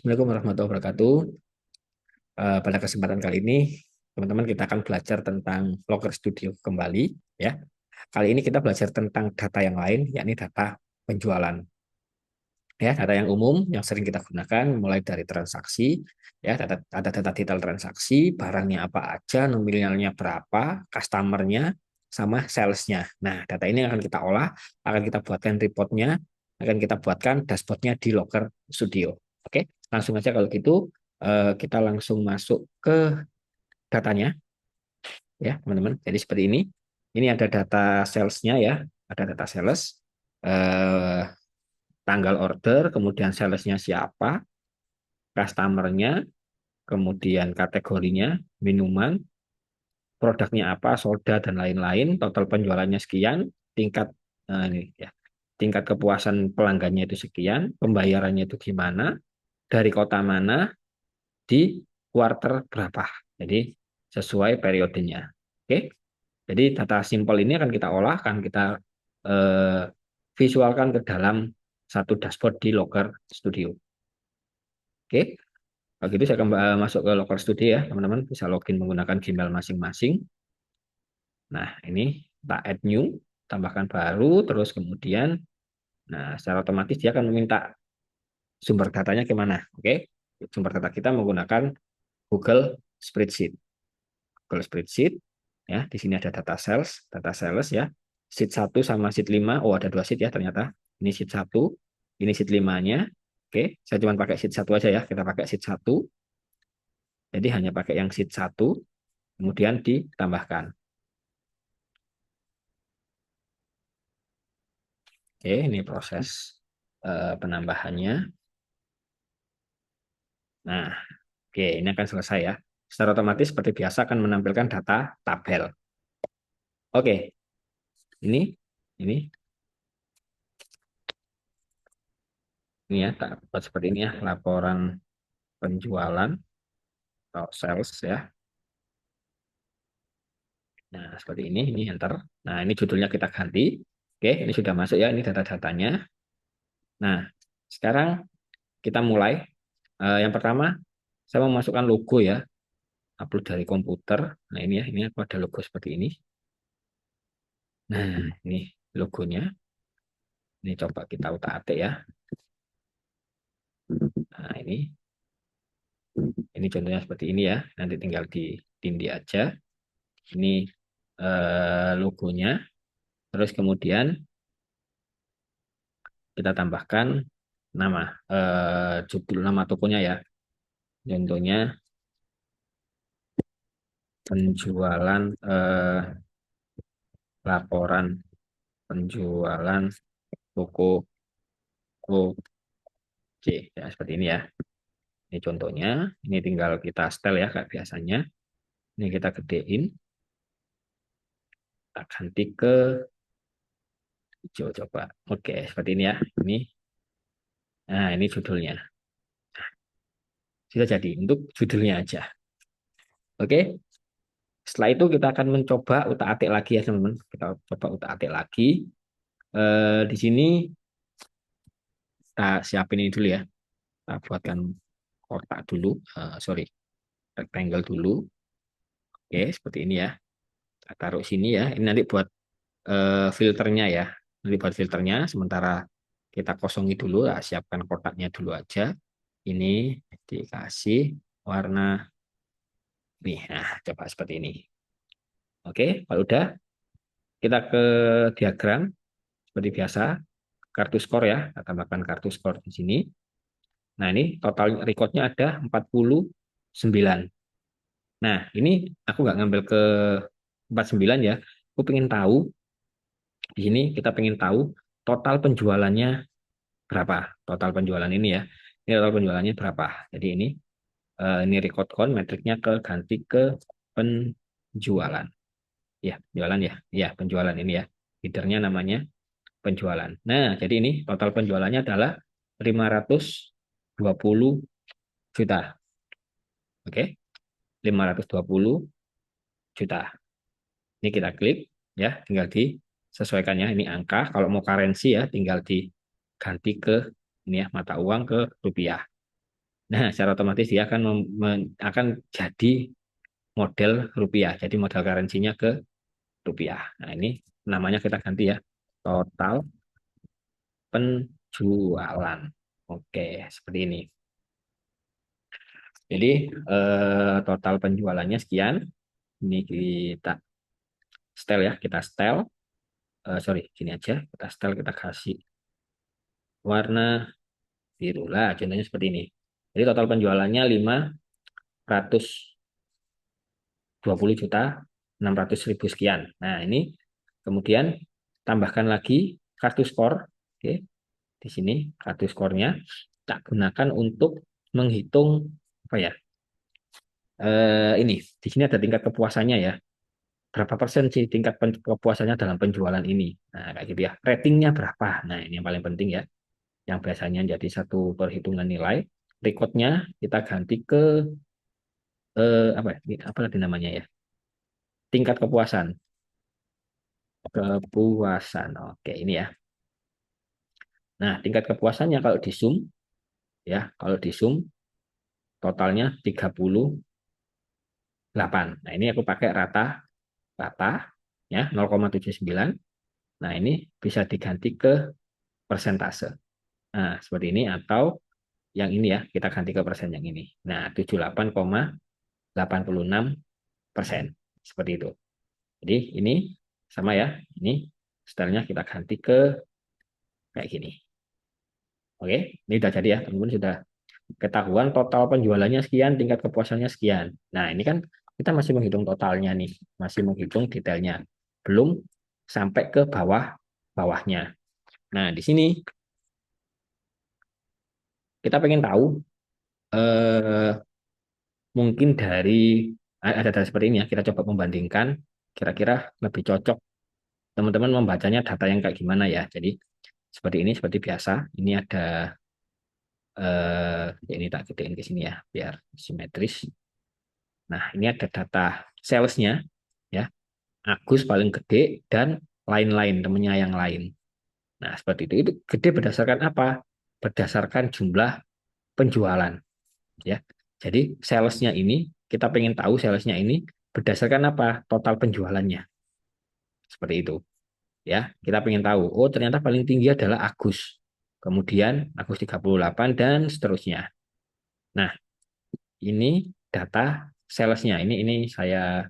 Assalamualaikum warahmatullahi wabarakatuh. Pada kesempatan kali ini, teman-teman kita akan belajar tentang Looker Studio kembali. Ya, kali ini kita belajar tentang data yang lain, yakni data penjualan. Ya, data yang umum yang sering kita gunakan, mulai dari transaksi, ya, ada data detail transaksi, barangnya apa aja, nominalnya berapa, customernya, sama salesnya. Nah, data ini akan kita olah, akan kita buatkan reportnya, akan kita buatkan dashboardnya di Looker Studio. Oke, langsung aja kalau gitu kita langsung masuk ke datanya, ya teman-teman. Jadi seperti ini. Ini ada data salesnya ya, ada data sales, eh, tanggal order, kemudian salesnya siapa, customernya, kemudian kategorinya, minuman, produknya apa, soda dan lain-lain, total penjualannya sekian, tingkat ini ya, tingkat kepuasan pelanggannya itu sekian, pembayarannya itu gimana, dari kota mana, di quarter berapa. Jadi sesuai periodenya. Oke. Jadi data simpel ini akan kita olah, akan kita eh, visualkan ke dalam satu dashboard di Looker Studio. Oke. Kalau gitu saya akan masuk ke Looker Studio ya, teman-teman bisa login menggunakan Gmail masing-masing. Nah, ini kita add new, tambahkan baru, terus kemudian, nah secara otomatis dia akan meminta sumber datanya kemana. Oke. Sumber data kita menggunakan Google Spreadsheet. Google Spreadsheet, ya di sini ada data sales ya, sheet 1 sama sheet 5. Oh, ada dua sheet ya ternyata. Ini sheet 1, ini sheet 5-nya. Oke, saya cuma pakai sheet 1 aja ya, kita pakai sheet 1. Jadi hanya pakai yang sheet 1, kemudian ditambahkan. Oke, ini proses penambahannya. Nah, oke, ini akan selesai ya. Secara otomatis seperti biasa akan menampilkan data tabel. Oke, ini ya, tak buat seperti ini ya, laporan penjualan atau sales ya. Nah, seperti ini enter. Nah, ini judulnya kita ganti. Oke, ini sudah masuk ya, ini data-datanya. Nah, sekarang kita mulai. Yang pertama, saya mau masukkan logo ya, upload dari komputer. Nah, ini ya, ini aku ada logo seperti ini. Nah, ini logonya. Ini coba kita utak-atik ya. Nah, ini contohnya seperti ini ya. Nanti tinggal ditindih aja. Ini logonya. Terus kemudian kita tambahkan nama, judul nama tokonya ya. Contohnya penjualan, laporan penjualan toko C ya, seperti ini ya. Ini contohnya, ini tinggal kita setel ya kayak biasanya. Ini kita gedein, kita ganti ke hijau coba. Oke, seperti ini ya. Nah ini judulnya. Sudah jadi untuk judulnya aja. Oke. Setelah itu kita akan mencoba utak-atik lagi ya teman-teman. Kita coba utak-atik lagi. Di sini kita siapin ini dulu ya. Kita buatkan kotak dulu. Sorry, rectangle dulu. Oke, seperti ini ya. Kita taruh sini ya. Ini nanti buat filternya ya. Nanti buat filternya. Sementara kita kosongi dulu. Nah, siapkan kotaknya dulu aja. Ini dikasih warna nih. Nah, coba seperti ini. Oke, kalau udah kita ke diagram seperti biasa. Kartu skor ya. Kita tambahkan kartu skor di sini. Nah, ini total recordnya ada 49. Nah, ini aku nggak ngambil ke 49 ya. Aku pengen tahu, di sini kita pengen tahu total penjualannya berapa. Total penjualan ini ya. Ini total penjualannya berapa. Jadi ini record count, metriknya ke ganti ke penjualan. Ya, penjualan ya. Ya, penjualan ini ya. Leadernya namanya penjualan. Nah, jadi ini total penjualannya adalah 520 juta. Oke, 520 juta. Ini kita klik ya, tinggal disesuaikannya. Ini angka. Kalau mau currency ya, tinggal diganti ke ini ya, mata uang ke rupiah. Nah, secara otomatis dia akan akan jadi model rupiah. Jadi modal currency-nya ke rupiah. Nah, ini namanya kita ganti ya. Total penjualan. Oke, seperti ini. Jadi total penjualannya sekian. Ini kita setel ya, kita setel. Sorry, sini aja. Kita setel, kita kasih warna biru lah. Contohnya seperti ini. Jadi total penjualannya 520.600.000 sekian. Nah, ini kemudian tambahkan lagi kartu skor. Oke, di sini kartu skornya tak gunakan untuk menghitung apa ya? Ini di sini ada tingkat kepuasannya ya. Berapa persen sih tingkat kepuasannya dalam penjualan ini? Nah, kayak gitu ya. Ratingnya berapa? Nah, ini yang paling penting ya. Yang biasanya jadi satu perhitungan nilai. Recordnya kita ganti ke apa ya? Apa tadi namanya ya? Tingkat kepuasan. Kepuasan. Oke, ini ya. Nah, tingkat kepuasannya kalau di zoom ya, kalau di zoom totalnya 38. Nah, ini aku pakai rata ya 0,79. Nah, ini bisa diganti ke persentase. Nah, seperti ini atau yang ini ya, kita ganti ke persen yang ini. Nah, 78,86%. Seperti itu. Jadi ini sama ya. Ini stylenya kita ganti ke kayak gini. Oke, ini udah jadi ya, teman-teman sudah ketahuan total penjualannya sekian, tingkat kepuasannya sekian. Nah, ini kan kita masih menghitung totalnya nih, masih menghitung detailnya. Belum sampai ke bawahnya. Nah, di sini kita pengen tahu eh, mungkin dari ada data seperti ini ya, kita coba membandingkan kira-kira lebih cocok teman-teman membacanya data yang kayak gimana ya. Jadi seperti ini seperti biasa. Ini ada ya ini tak gedein ke sini ya biar simetris. Nah, ini ada data salesnya ya. Agus paling gede dan lain-lain temennya yang lain. Nah, seperti itu. Itu gede berdasarkan apa? Berdasarkan jumlah penjualan ya. Jadi salesnya ini kita pengen tahu salesnya ini berdasarkan apa? Total penjualannya. Seperti itu ya. Kita pengen tahu. Oh, ternyata paling tinggi adalah Agus. Kemudian Agus 38 dan seterusnya. Nah, ini data salesnya. Ini saya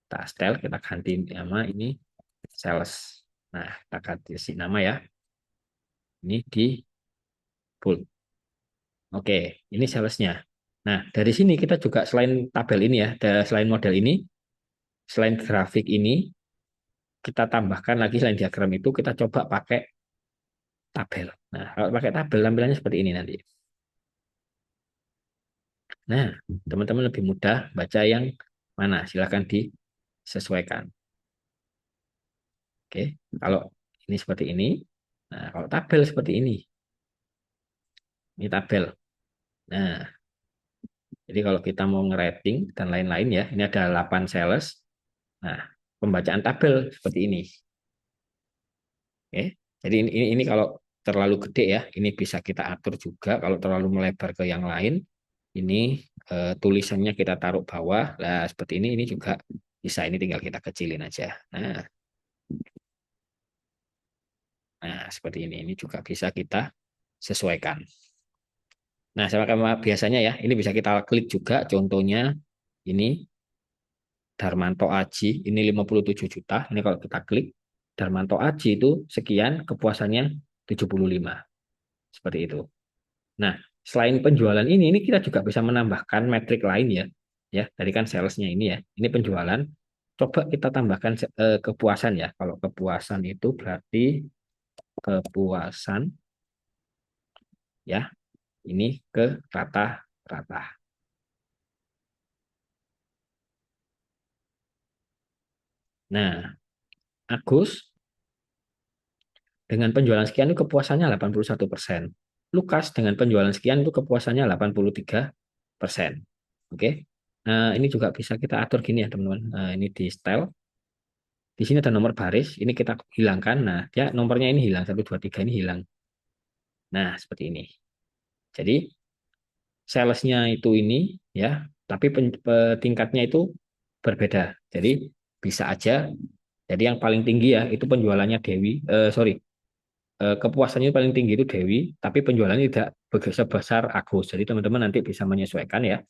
tak setel, kita ganti nama ini sales. Nah, kita kasih nama ya. Ini di full. Oke, ini salesnya. Nah, dari sini kita juga selain tabel ini ya, selain model ini, selain grafik ini, kita tambahkan lagi selain diagram itu, kita coba pakai tabel. Nah, kalau pakai tabel tampilannya seperti ini nanti. Nah, teman-teman lebih mudah baca yang mana? Silakan disesuaikan. Oke, kalau ini seperti ini. Nah, kalau tabel seperti ini. Ini tabel. Nah, jadi kalau kita mau ngerating dan lain-lain ya, ini ada 8 sales. Nah, pembacaan tabel seperti ini. Oke. Jadi ini kalau terlalu gede ya, ini bisa kita atur juga. Kalau terlalu melebar ke yang lain, ini tulisannya kita taruh bawah. Nah, seperti ini juga bisa. Ini tinggal kita kecilin aja. Nah, seperti ini. Ini juga bisa kita sesuaikan. Nah, sama biasanya ya, ini bisa kita klik juga. Contohnya ini Darmanto Aji, ini 57 juta. Ini kalau kita klik, Darmanto Aji itu sekian, kepuasannya 75. Seperti itu. Nah, selain penjualan ini kita juga bisa menambahkan metrik lain ya. Ya, tadi kan salesnya ini ya. Ini penjualan. Coba kita tambahkan kepuasan ya. Kalau kepuasan itu berarti kepuasan ya. Ini ke rata-rata. Nah, Agus dengan penjualan sekian itu kepuasannya 81%. Lukas dengan penjualan sekian itu kepuasannya 83%. Oke. Nah, ini juga bisa kita atur gini ya, teman-teman. Nah, ini di style. Di sini ada nomor baris, ini kita hilangkan. Nah, dia nomornya ini hilang, 1, 2, 3 ini hilang. Nah, seperti ini. Jadi, salesnya itu ini ya, tapi tingkatnya itu berbeda. Jadi bisa aja. Jadi yang paling tinggi ya itu penjualannya Dewi. Sorry, kepuasannya paling tinggi itu Dewi, tapi penjualannya tidak sebesar Agus. Jadi teman-teman nanti bisa menyesuaikan ya.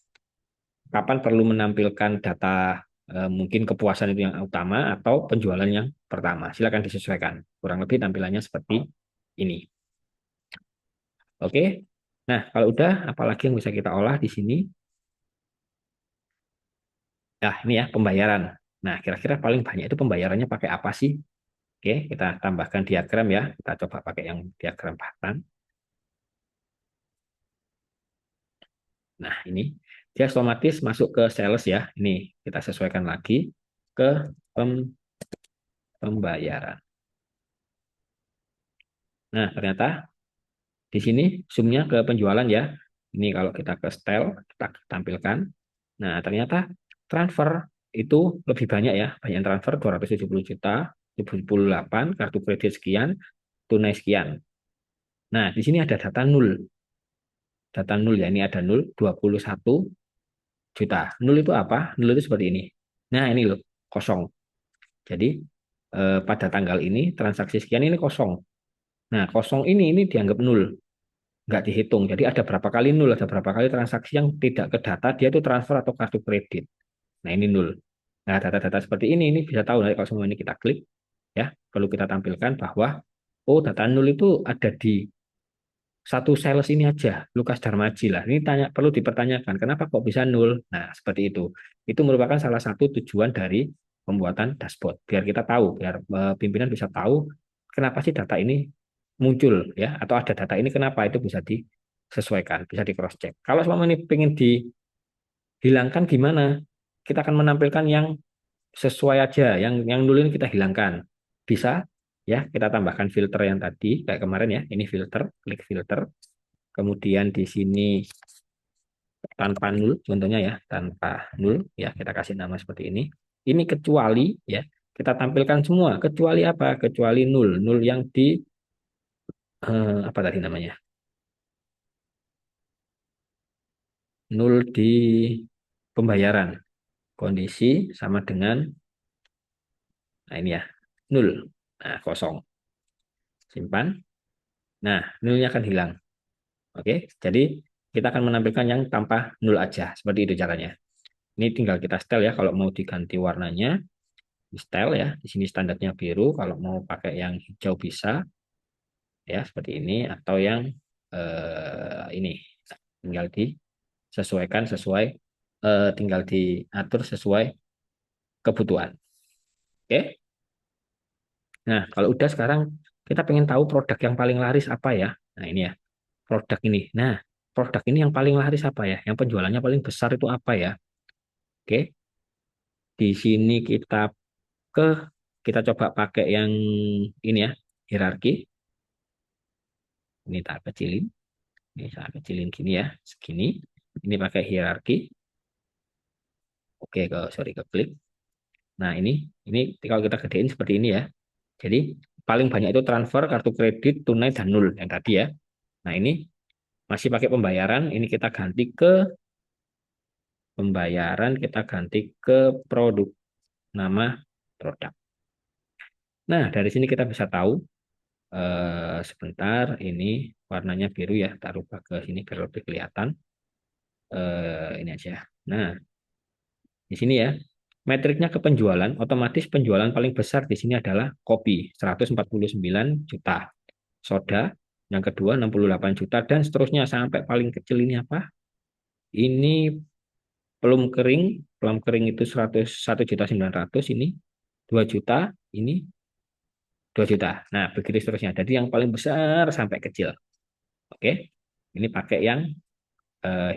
Kapan perlu menampilkan data mungkin kepuasan itu yang utama atau penjualan yang pertama. Silakan disesuaikan. Kurang lebih tampilannya seperti ini. Oke. Nah, kalau udah, apalagi yang bisa kita olah di sini? Nah, ini ya pembayaran. Nah, kira-kira paling banyak itu pembayarannya pakai apa sih? Oke, kita tambahkan diagram ya. Kita coba pakai yang diagram pattern. Nah, ini dia otomatis masuk ke sales ya. Ini kita sesuaikan lagi ke pembayaran. Nah, ternyata di sini zoomnya ke penjualan ya. Ini kalau kita ke style, kita tampilkan. Nah, ternyata transfer itu lebih banyak ya. Banyak transfer 270 juta, 78, kartu kredit sekian, tunai sekian. Nah, di sini ada data nol. Data nol ya, ini ada nol, 21 juta. Nol itu apa? Nol itu seperti ini. Nah, ini loh, kosong. Jadi, pada tanggal ini, transaksi sekian ini kosong. Nah, kosong ini dianggap nol. Nggak dihitung. Jadi ada berapa kali nol, ada berapa kali transaksi yang tidak ke data, dia itu transfer atau kartu kredit. Nah, ini nol. Nah, data-data seperti ini bisa tahu nanti kalau semua ini kita klik, ya, perlu kita tampilkan bahwa, oh, data nol itu ada di satu sales ini aja, Lukas Darmaji lah. Ini perlu dipertanyakan, kenapa kok bisa nol? Nah, seperti itu. Itu merupakan salah satu tujuan dari pembuatan dashboard. Biar kita tahu, biar pimpinan bisa tahu kenapa sih data ini muncul ya, atau ada data ini kenapa itu bisa disesuaikan, bisa di cross check. Kalau selama ini pengen dihilangkan gimana? Kita akan menampilkan yang sesuai aja, yang dulu ini kita hilangkan. Bisa ya, kita tambahkan filter yang tadi kayak kemarin ya. Ini filter, klik filter. Kemudian di sini tanpa nul contohnya ya, tanpa nul ya, kita kasih nama seperti ini. Ini kecuali ya, kita tampilkan semua kecuali apa? Kecuali nul, nul yang di apa tadi namanya? Nol di pembayaran. Kondisi sama dengan, nah ini ya, nol. Nah, kosong. Simpan. Nah, nolnya akan hilang. Oke, jadi kita akan menampilkan yang tanpa nol aja. Seperti itu caranya. Ini tinggal kita setel ya, kalau mau diganti warnanya, di setel ya. Di sini standarnya biru, kalau mau pakai yang hijau bisa, ya, seperti ini. Atau yang ini, tinggal disesuaikan sesuai, tinggal diatur sesuai kebutuhan. Oke. Nah, kalau udah sekarang kita pengen tahu produk yang paling laris apa ya. Nah, ini ya, produk ini. Nah, produk ini yang paling laris apa ya? Yang penjualannya paling besar itu apa ya? Oke, di sini ke kita coba pakai yang ini ya, hierarki. Ini tak kecilin. Ini saya kecilin gini ya, segini. Ini pakai hierarki. Oke, sorry, ke klik. Nah, ini kalau kita gedein seperti ini ya. Jadi paling banyak itu transfer, kartu kredit, tunai, dan nol yang tadi ya. Nah, ini masih pakai pembayaran, ini kita ganti ke pembayaran, kita ganti ke produk, nama produk. Nah, dari sini kita bisa tahu, sebentar, ini warnanya biru ya, tak rubah ke sini biar lebih kelihatan. Ini aja. Nah, di sini ya, metriknya ke penjualan, otomatis penjualan paling besar di sini adalah kopi, 149 juta. Soda, yang kedua 68 juta, dan seterusnya sampai paling kecil ini apa? Ini plum kering itu 101.900.000, ini 2 juta, ini 2 juta. Nah, begitu seterusnya. Jadi yang paling besar sampai kecil. Oke. Ini pakai yang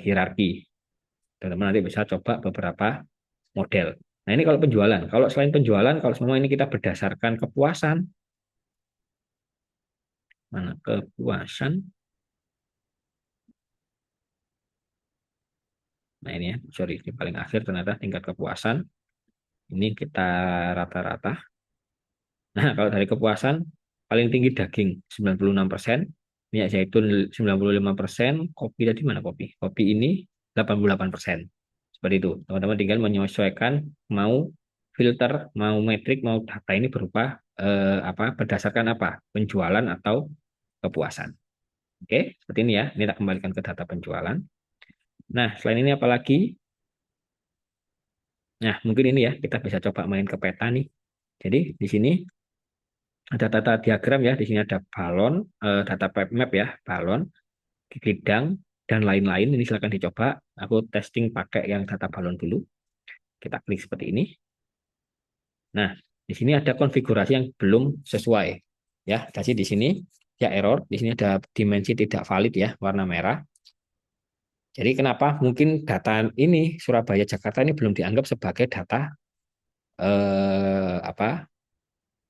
hierarki. Teman-teman nanti bisa coba beberapa model. Nah, ini kalau penjualan. Kalau selain penjualan, kalau semua ini kita berdasarkan kepuasan, mana kepuasan? Nah, ini ya, sorry, ini paling akhir ternyata tingkat kepuasan. Ini kita rata-rata. Nah, kalau dari kepuasan, paling tinggi daging 96%, Minyak zaitun 95%, kopi tadi mana kopi? Kopi ini 88%. Seperti itu. Teman-teman tinggal menyesuaikan mau filter, mau metrik, mau data ini berupa apa berdasarkan apa? Penjualan atau kepuasan. Oke, seperti ini ya. Ini kita kembalikan ke data penjualan. Nah, selain ini apa lagi? Nah, mungkin ini ya, kita bisa coba main ke peta nih. Jadi, di sini ada data diagram ya. Di sini ada balon, data pipe map ya, balon, bidang, dan lain-lain. Ini silakan dicoba. Aku testing pakai yang data balon dulu. Kita klik seperti ini. Nah, di sini ada konfigurasi yang belum sesuai. Ya, jadi di sini ya error. Di sini ada dimensi tidak valid ya, warna merah. Jadi kenapa mungkin data ini Surabaya Jakarta ini belum dianggap sebagai data apa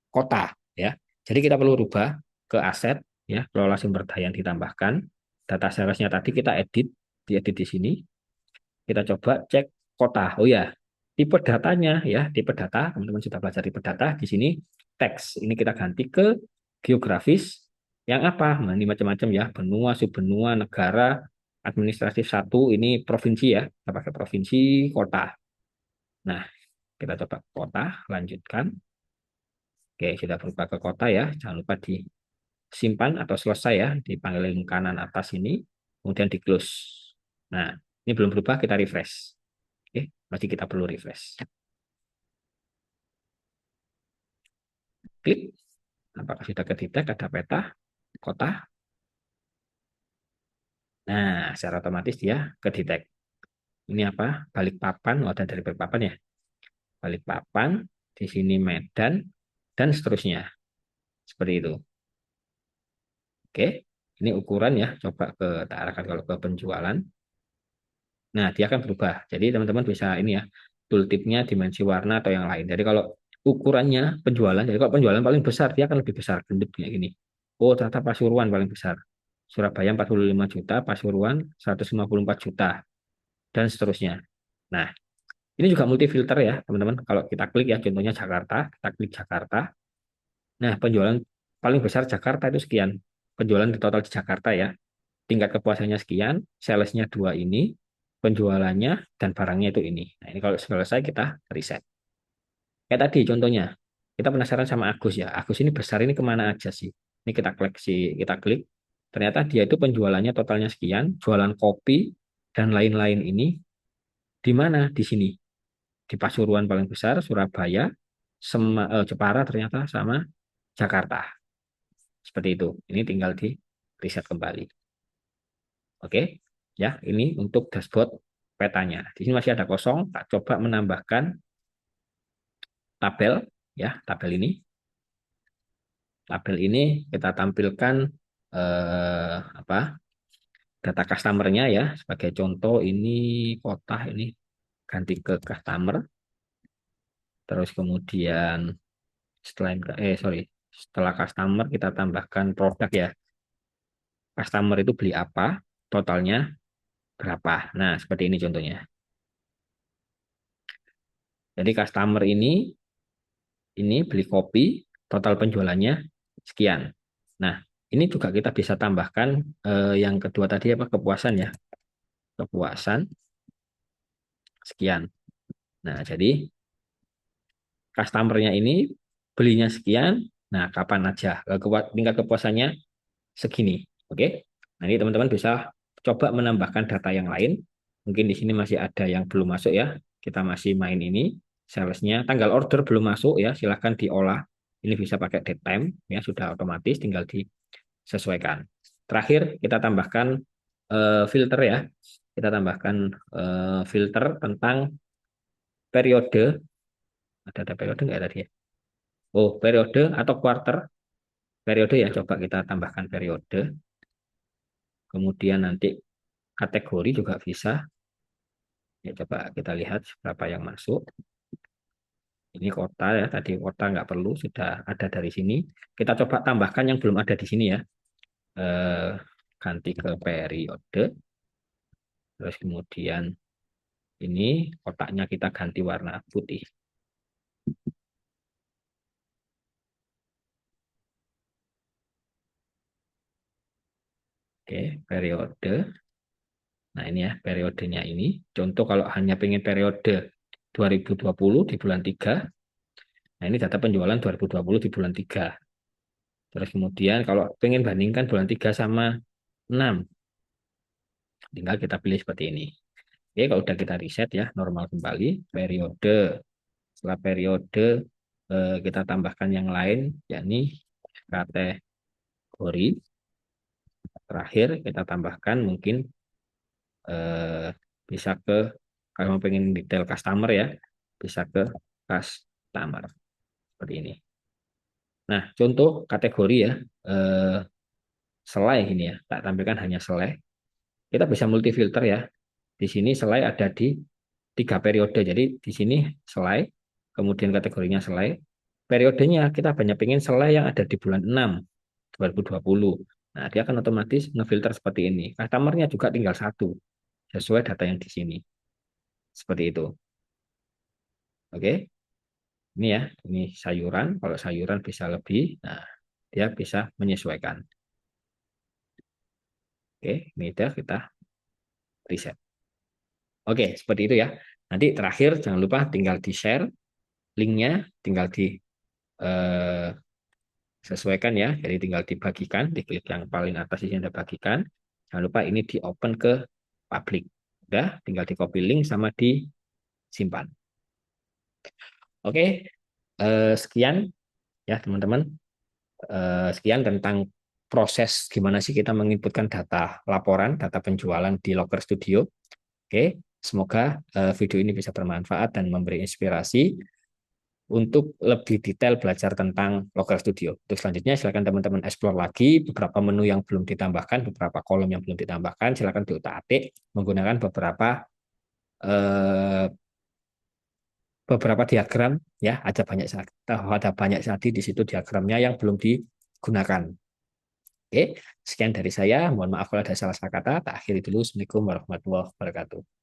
kota ya. Jadi kita perlu rubah ke aset ya, kelola sumber daya yang ditambahkan. Data seriesnya tadi kita diedit di sini. Kita coba cek kota. Oh ya, tipe datanya ya, tipe data, teman-teman sudah belajar tipe data di sini teks. Ini kita ganti ke geografis yang apa? Nah, ini macam-macam ya, benua, subbenua, negara, administratif satu, ini provinsi ya. Kita pakai provinsi, kota. Nah, kita coba kota, lanjutkan. Oke, sudah berubah ke kota ya. Jangan lupa disimpan atau selesai ya di panggilan kanan atas ini, kemudian di close. Nah, ini belum berubah, kita refresh. Oke, masih kita perlu refresh. Klik, apakah sudah kedetek ada peta kota? Nah, secara otomatis dia kedetek. Ini apa? Balikpapan, oh, ada dari Balikpapan ya. Balikpapan, di sini Medan, dan seterusnya. Seperti itu. Oke, ini ukuran ya. Coba kita arahkan kalau ke penjualan. Nah, dia akan berubah. Jadi teman-teman bisa ini ya, tooltipnya dimensi warna atau yang lain. Jadi kalau ukurannya penjualan, jadi kalau penjualan paling besar, dia akan lebih besar. Gendut kayak gini. Oh, ternyata Pasuruan paling besar. Surabaya 45 juta, Pasuruan 154 juta, dan seterusnya. Nah, ini juga multi filter ya, teman-teman. Kalau kita klik ya, contohnya Jakarta, kita klik Jakarta. Nah, penjualan paling besar Jakarta itu sekian. Penjualan di total di Jakarta ya. Tingkat kepuasannya sekian, salesnya dua ini, penjualannya dan barangnya itu ini. Nah, ini kalau selesai kita reset. Kayak tadi contohnya, kita penasaran sama Agus ya. Agus ini besar ini kemana aja sih? Ini kita klik kita klik. Ternyata dia itu penjualannya totalnya sekian, jualan kopi dan lain-lain ini di mana? Di sini. Di Pasuruan paling besar, Surabaya, Jepara ternyata sama Jakarta. Seperti itu. Ini tinggal di riset kembali. Oke, ya ini untuk dashboard petanya. Di sini masih ada kosong. Tak coba menambahkan tabel, ya tabel ini. Tabel ini kita tampilkan apa data customer-nya ya. Sebagai contoh ini kota ini ganti ke customer. Terus kemudian setelah customer kita tambahkan produk ya. Customer itu beli apa, totalnya berapa. Nah, seperti ini contohnya. Jadi customer ini beli kopi, total penjualannya sekian. Nah, ini juga kita bisa tambahkan yang kedua tadi apa kepuasan ya. Kepuasan sekian. Nah, jadi customer-nya ini belinya sekian. Nah, kapan aja tingkat kepuasannya segini. Oke. Nanti teman-teman bisa coba menambahkan data yang lain. Mungkin di sini masih ada yang belum masuk ya. Kita masih main ini. Salesnya tanggal order belum masuk ya. Silahkan diolah. Ini bisa pakai date time ya. Sudah otomatis tinggal disesuaikan. Terakhir kita tambahkan filter ya. Kita tambahkan filter tentang periode. Ada periode nggak tadi ya? Oh, periode atau quarter. Periode ya. Coba kita tambahkan periode. Kemudian nanti kategori juga bisa. Ya, coba kita lihat berapa yang masuk. Ini kota ya, tadi kota nggak perlu, sudah ada dari sini. Kita coba tambahkan yang belum ada di sini ya. Eh, ganti ke periode. Terus kemudian ini kotaknya kita ganti warna putih. Oke, periode. Nah, ini ya periodenya ini. Contoh kalau hanya pengen periode 2020 di bulan 3. Nah, ini data penjualan 2020 di bulan 3. Terus kemudian kalau pengen bandingkan bulan 3 sama 6, tinggal kita pilih seperti ini. Oke, kalau udah kita reset ya, normal kembali, periode. Setelah periode, kita tambahkan yang lain, yakni kategori. Terakhir, kita tambahkan mungkin eh, bisa ke, kalau mau pengen detail customer ya, bisa ke customer. Seperti ini. Nah, contoh kategori ya, eh, selai ini ya, tak tampilkan hanya selai. Kita bisa multi filter ya. Di sini selai ada di 3 periode. Jadi di sini selai, kemudian kategorinya selai. Periodenya kita banyak pengen selai yang ada di bulan 6 2020. Nah, dia akan otomatis ngefilter seperti ini. Customernya juga tinggal satu sesuai data yang di sini. Seperti itu. Oke. Ini ya, ini sayuran. Kalau sayuran bisa lebih, nah dia bisa menyesuaikan. Oke, ini udah kita reset. Oke, seperti itu ya. Nanti terakhir jangan lupa tinggal di-share linknya, tinggal disesuaikan ya. Jadi tinggal dibagikan, diklik yang paling atas ini ada bagikan. Jangan lupa ini di-open ke publik. Udah, tinggal di-copy link sama disimpan. Oke, sekian ya teman-teman. Sekian tentang proses gimana sih kita menginputkan data laporan, data penjualan di Locker Studio. Oke, semoga video ini bisa bermanfaat dan memberi inspirasi untuk lebih detail belajar tentang Locker Studio. Untuk selanjutnya, silakan teman-teman explore lagi beberapa menu yang belum ditambahkan, beberapa kolom yang belum ditambahkan, silakan diutak-atik menggunakan eh, beberapa diagram ya, ada banyak tadi di situ diagramnya yang belum digunakan. Oke, sekian dari saya. Mohon maaf kalau ada salah kata. Tak akhiri dulu. Assalamualaikum warahmatullahi wabarakatuh.